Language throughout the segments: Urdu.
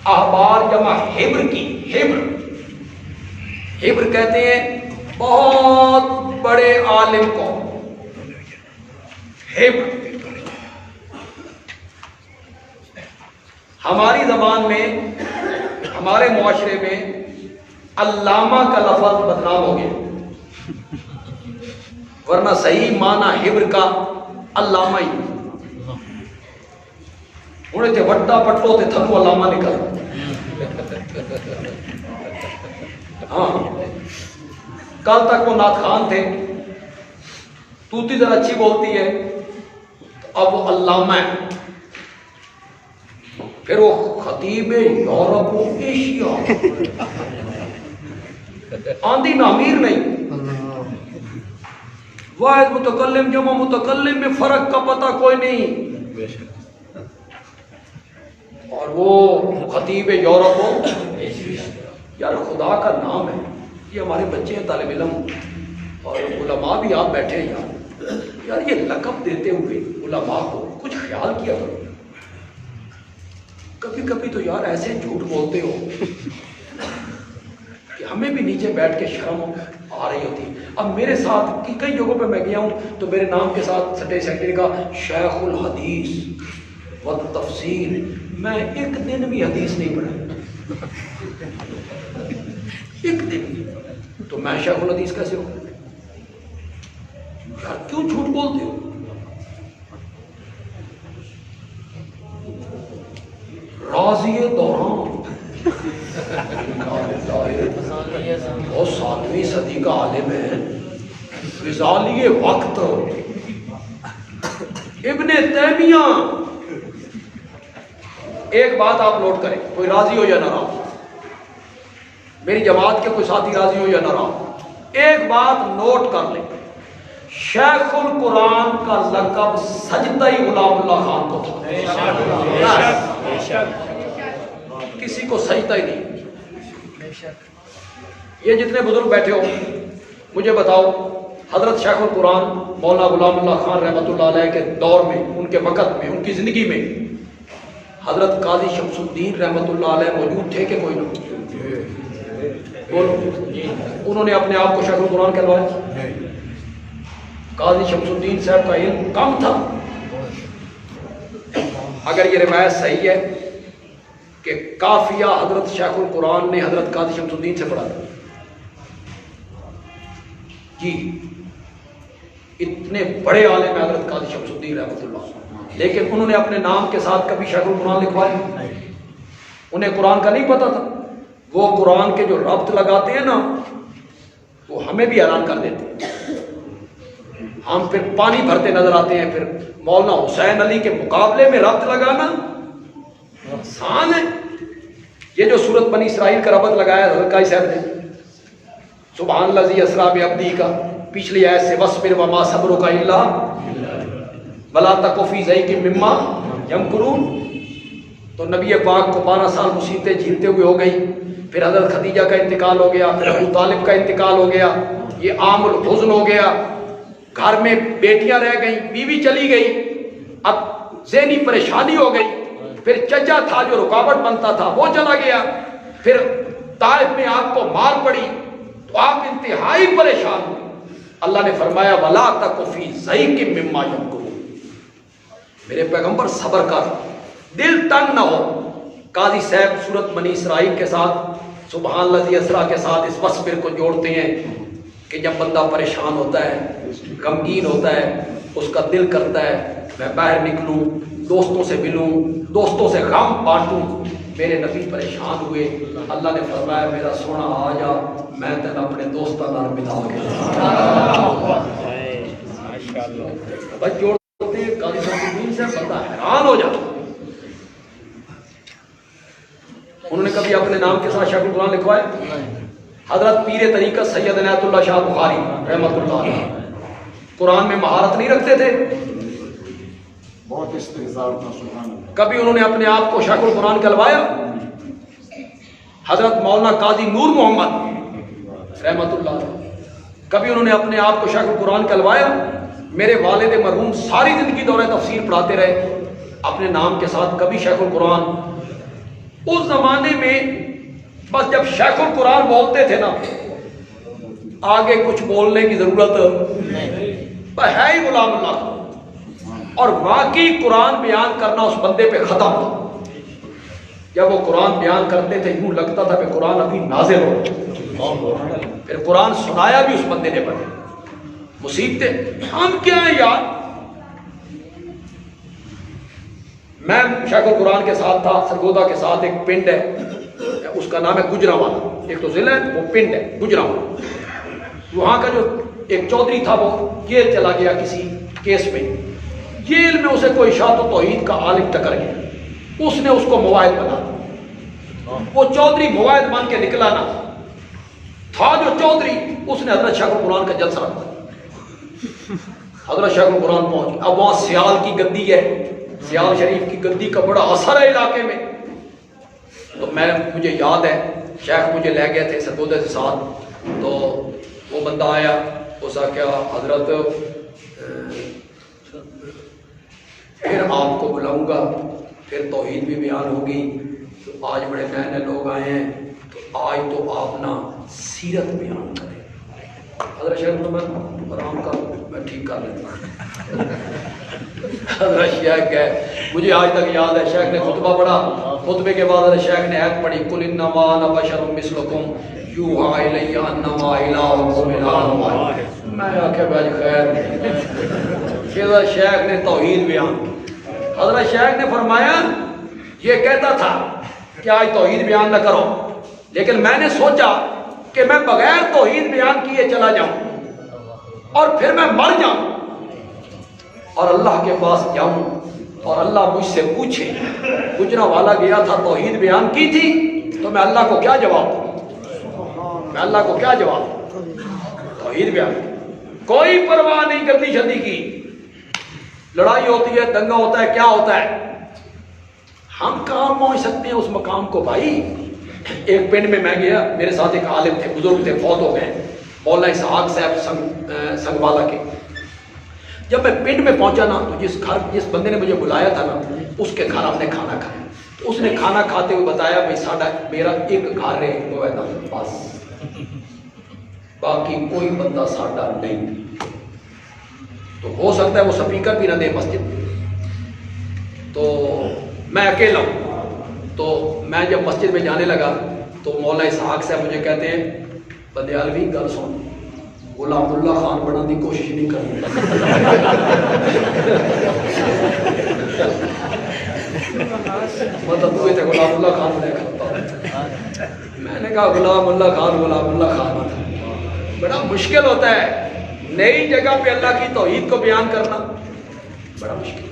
احبار جمع حبر کی، حبر کہتے ہیں بہت بڑے عالم کو حبر۔ ہماری زبان میں، ہمارے معاشرے میں علامہ کا لفظ بدنام ہو گیا، ورنہ صحیح معنی حبر کا علامہ ہی۔ انہیں تھے وٹا پٹو تے تھکو علامہ نکل۔ ہاں، کل تک وہ نعت خوان تھے، توتی ذرا اچھی بولتی ہے، اب وہ علامہ ہے، پھر وہ خطیب یورپ و ایشیا، آندھی نہ امیر نہیں، واحد متکلم جمع متکلم میں فرق کا پتہ کوئی نہیں، اور وہ خطیب یورپ و یار خدا کا نام ہے، یہ ہمارے بچے ہیں طالب علم اور علماء بھی آپ بیٹھے ہیں یار یہ لقب دیتے ہوئے علماء کو کچھ خیال کیا کرو، کبھی کبھی تو یار ایسے جھوٹ بولتے ہو کہ ہمیں بھی نیچے بیٹھ کے شرم آ رہی ہوتی۔ اب میرے ساتھ کئی جگہوں پہ میں گیا ہوں تو میرے نام کے ساتھ سٹے سیکٹری کا شیخ الحدیث و تفسیر، میں ایک دن بھی حدیث نہیں پڑھا، ایک دن بھی، تو میں شیخ الحدیث کیسے ہوں یار؟ کیوں جھوٹ بولتے ہو؟ راضی دوران وہ 7ویں صدی کا عالم ہے، غزالی وقت ابن تیمیہ۔ ایک بات آپ نوٹ کریں، کوئی راضی ہو یا ناراض، میری جماعت کے کوئی ساتھی راضی ہو یا ناراض، ایک بات نوٹ کر لیں، شیخ القرآن کا لقب سجدہ غلام اللہ خان کو تھا، کسی کو سجدہ ہی نہیں۔ یہ جتنے بزرگ بیٹھے ہو مجھے بتاؤ، حضرت شیخ القرآن مولانا غلام اللہ خان رحمۃ اللہ علیہ کے دور میں، ان کے وقت میں، ان کی زندگی میں حضرت قاضی شمس الدین رحمۃ اللہ علیہ موجود تھے کہ کوئی نہیں؟ بولو، انہوں نے اپنے آپ کو شیخ القرآن کہلوایا؟ قاضی شمس الدین صاحب کا علم کم تھا؟ اگر یہ روایت صحیح ہے کہ کافیہ حضرت شیخ القرآن نے حضرت قاضی شمس الدین سے پڑھا تھا، جی اتنے بڑے عالم ہیں حضرت قاضی شمس الدین رحمۃ اللہ، لیکن انہوں نے اپنے نام کے ساتھ کبھی شیخ القرآن لکھوایا؟ انہیں قرآن کا نہیں پتا تھا؟ وہ قرآن کے جو ربط لگاتے ہیں نا، وہ ہمیں بھی حیران کر دیتے ہیں، ہم پھر پانی بھرتے نظر آتے ہیں۔ پھر مولانا حسین علی کے مقابلے میں ربط لگانا آسان ہے۔ یہ جو سورت بنی اسرائیل کا ربط لگایا حضرت قاضی صاحب نے، سبحان الذی اسریٰ بعبدہ کا، پچھلی آیت سے وَاصْبِرْ وَمَا صَبْرُكَ إِلَّا وَلَا تَكُ فِي ضَيْقٍ مِّمَّا يَمْكُرُونَ۔ تو نبی پاک کو 12 سال مصیبتیں جھیلتے ہوئے ہو گئی، پھر حضرت خدیجہ کا انتقال ہو گیا، پھر ابو طالب کا انتقال ہو گیا، یہ عام الحزن ہو گیا، گھر میں بیٹیاں رہ گئیں، بیوی چلی گئی، اب ذہنی پریشانی ہو گئی، پھر چچا تھا جو رکاوٹ بنتا تھا وہ چلا گیا، پھر طائف میں آپ کو مار پڑی تو آپ انتہائی پریشان ہوئے۔ اللہ نے فرمایا وَلَا تَكُ فِي ضَيْقٍ مِّمَّا يَمْكُرُونَ، میرے پیغمبر صبر کر، دل تنگ نہ ہو۔ قاضی صاحب سورت بنی اسرائیل کے ساتھ سبحان الذی اسریٰ کے ساتھ اس وَاصْبِرْ کو جوڑتے ہیں کہ جب بندہ پریشان ہوتا ہے، غمگین ہوتا ہے، اس کا دل کرتا ہے میں باہر نکلوں، دوستوں سے ملوں، دوستوں سے غم بانٹوں۔ میرے نبی پریشان ہوئے، اللہ نے فرمایا میرا سونا آ جا، میں تیرا اپنے دوستوں نال ملا کے بس جوڑتے ہیں۔ قاضی صاحب سے بندہ حیران ہو جاتا، انہوں نے کبھی اپنے نام کے ساتھ شیخ القرآن لکھوایا؟ حضرت پیر طریقت سید عنایت اللہ شاہ بخاری رحمۃ اللہ علیہ قرآن میں مہارت نہیں رکھتے تھے، بہت استحضار تھا، سبحان اللہ۔ کبھی انہوں نے اپنے آپ کو شیخ القرآن کہلوایا؟ حضرت مولانا قاضی نور محمد رحمۃ اللہ علیہ کبھی انہوں نے اپنے آپ کو شیخ القرآن کہلوایا؟ میرے والد مرحوم ساری زندگی دورہ تفسیر پڑھاتے رہے، اپنے نام کے ساتھ کبھی شیخ القرآن اس زمانے میں بس جب شیخ القرآن بولتے تھے نا آگے کچھ بولنے کی ضرورت بس ہے ہی غلام اللہ خان، اور واقعی قرآن بیان کرنا اس بندے پہ ختم تھا۔ جب وہ قرآن بیان کرتے تھے یوں لگتا تھا کہ قرآن ابھی نازل ہو، پھر قرآن سنایا بھی اس بندے نے پڑھے۔ مصیبتیں ہم کیا ہیں یار، میں شیخ القرآن کے ساتھ تھا، سرگودا کے ساتھ ایک پنڈ ہے اس کا نام ہے گجرانوالہ، ایک تو ضلع ہے وہ پنڈ ہے گجرانوالہ، وہاں کا جو ایک چودھری تھا وہ جیل چلا گیا کسی کیس میں، جیل میں اسے کوئی اشاعت و توحید کا عالم ٹکر گیا، اس نے اس کو مواعظ بنا دیا، وہ چودھری مواعظ بن کے نکلا نہ تھا جو چودھری، اس نے حضرت شیخ القرآن کا جلسہ رکھا، حضرت شیخ القرآن پہنچ گئے۔ اب وہاں سیال کی گدی ہے، سیال شریف کی گدی کا بڑا اثر ہے علاقے میں، تو مجھے یاد ہے شیخ مجھے لے گئے تھے سرگودے سے ساتھ، تو وہ بندہ آیا، اس نے کہا حضرت پھر آپ کو بلاؤں گا، پھر توحید بھی بیان ہوگی، تو آج بڑے نئے نئے لوگ آئے ہیں، تو آج تو آپ نا سیرت بیان کریں۔ حضرت شیخ میں آرام کا میں ٹھیک کر لیتا ہوں۔ حضرت شیخ ہے، مجھے آج تک یاد ہے شیخ نے خطبہ پڑھا، خطبے کے بعد حضرت شیخ نے آیت پڑھی قل انما انا بشر مثلکم یوحی الی انما الہکم الہ واحد۔ میں آخیا بھائی خیر، حضرت شیخ نے توحید بیان کی۔ حضرت شیخ نے فرمایا یہ کہتا تھا کہ آج توحید بیان نہ کرو، لیکن میں نے سوچا کہ میں بغیر توحید بیان کیے چلا جاؤں اور پھر میں مر جاؤں اور اللہ کے پاس جاؤں اور اللہ مجھ سے پوچھے گجرانوالہ گیا تھا توحید بیان کی تھی، تو میں اللہ کو کیا جواب دوں؟ میں اللہ کو کیا جواب دوں؟ توحید بیان کوئی پرواہ نہیں گردی شدی کی، لڑائی ہوتی ہے، دنگا ہوتا ہے، کیا ہوتا ہے، ہم کہاں پہنچ سکتے ہیں اس مقام کو بھائی۔ ایک پنڈ میں گیا، میرے ساتھ ایک عالم تھے، بزرگ تھے، فوت ہو گئے، مولانا اسحاق صاحب سنگوالا کے۔ جب میں پنڈ میں پہنچا نا تو جس بندے نے مجھے بلایا تھا نا اس کے گھر ہم نے کھانا کھایا، تو اس نے کھانا کھاتے ہوئے بتایا بھائی میرا ایک گھر ہے نویدا بس، باقی کوئی بندہ ساڈا نہیں، تو ہو سکتا ہے وہ سپیکر بھی نہ دے مسجد، تو میں اکیلا ہوں۔ تو میں جب مسجد میں جانے لگا تو مولانا اسحاق صاحب مجھے کہتے ہیں بدیالوی گل سن، غلام اللہ خان بننے کی کوشش نہیں کرنی۔ مطلب تو تھے غلام اللہ خان بنے کرتا، میں نے کہا غلام اللہ خان بڑا مشکل ہوتا ہے، نئی جگہ پہ اللہ کی توحید کو بیان کرنا بڑا مشکل۔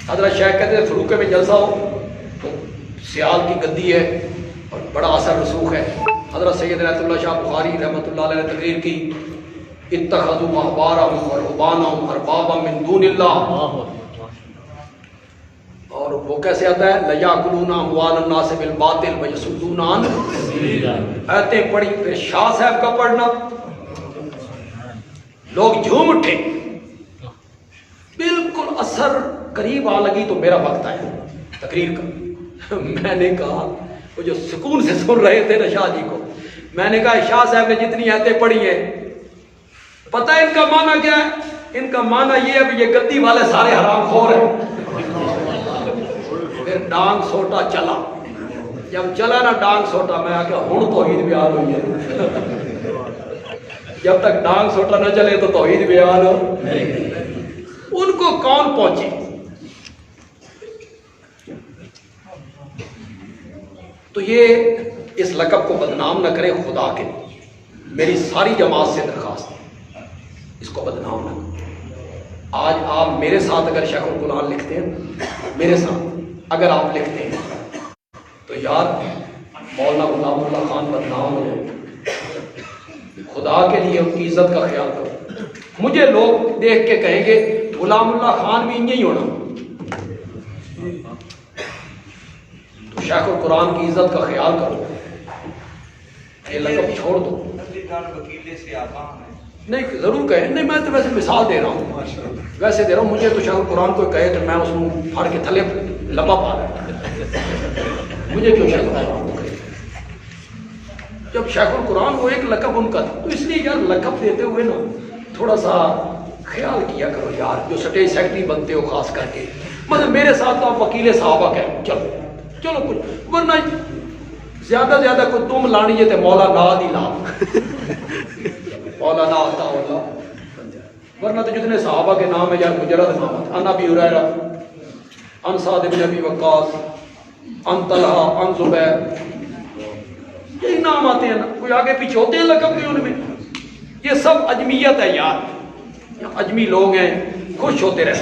حضرت شیخ کہتے ہیں فروقے میں جلسہ ہو تو سیال کی گدی ہے اور بڑا اثر رسوخ ہے۔ حضرت سید رحمۃ اللہ شاہ بخاری رحمۃ اللہ علیہ نے تقریر کی اتخذوا احبارهم ورهبانهم اربابا من دون اللہ، اور وہ کیسے آتا ہے لیاکلون اموال الناس بالباطل ویصدون عن ایتیں پڑھی، پھر شاہ صاحب کا پڑھنا، لوگ جھوم اٹھے، بالکل اثر قریب آ لگی تو میرا وقت آیا تقریر کا۔ میں نے کہا وہ جو سکون سے سن رہے تھے نا شاہ جی کو، میں نے کہا شاہ صاحب نے جتنی آیتیں پڑھی ہیں پتہ ہے ان کا معنی کیا ہے؟ ان کا معنی یہ ہے کہ یہ گدی والے سارے حرام خور ہیں۔ پھر ڈانگ سوٹا چلا، جب چلا نا ڈانگ سوٹا، میں آ کے ہوں توحید بیان ہوئی ہے۔ جب تک ڈانگ سوٹا نہ چلے تو توحید بیان ہو ان کو کون پہنچے؟ تو یہ اس لقب کو بدنام نہ کرے خدا کے، میری ساری جماعت سے درخواست ہے اس کو بدنام نہ کرے۔ آج آپ میرے ساتھ اگر شیخ القرآن لکھتے ہیں، میرے ساتھ اگر آپ لکھتے ہیں تو یار مولانا غلام اللہ خان بدنام ہو جائے، خدا کے لیے ان کی عزت کا خیال کرو۔ مجھے لوگ دیکھ کے کہیں گے غلام اللہ خان بھی انہیں ہی ہونا، تو شیخ القرآن کی عزت کا خیال کرو، یہ لقب چھوڑ دو۔ نہیں ضرور کہیں، نہیں میں تو ویسے مثال دے رہا ہوں، ویسے دے رہا ہوں، مجھے تو شیخ القرآن کوئی کہے تو میں اس کو پھاڑ کے تھلے لبا پا رہا ہوں۔ مجھے کیوں شیخ القرآن کہتے ہیں؟ جب شیخ القرآن وہ ایک لقب ان کا تھا، تو اس لیے یار لقب دیتے ہوئے نا تھوڑا سا خیال کیا کرو یار، جو سٹیج سیکٹری بنتے ہو خاص کر کے، مطلب میرے ساتھ تو آپ وکیل صحابہ کہیں چلو کچھ، ورنہ زیادہ زیادہ کوئی تم لانی ہے تو مولا نا دی لا مولا نا آتا ہوگا، ورنہ تو جتنے صحابہ کے نام ہے یار مجرد نام ہے، ان ابی ہریرہ، ان سعد بن ابی وقاص، ان طلحہ، ان زبیر، یہی نام آتے ہیں نا، کوئی آگے پیچھے ہوتے ہیں لقب کے ان میں؟ یہ سب اجمیت ہے یار، اجمی لوگ ہیں، خوش ہوتے رہتے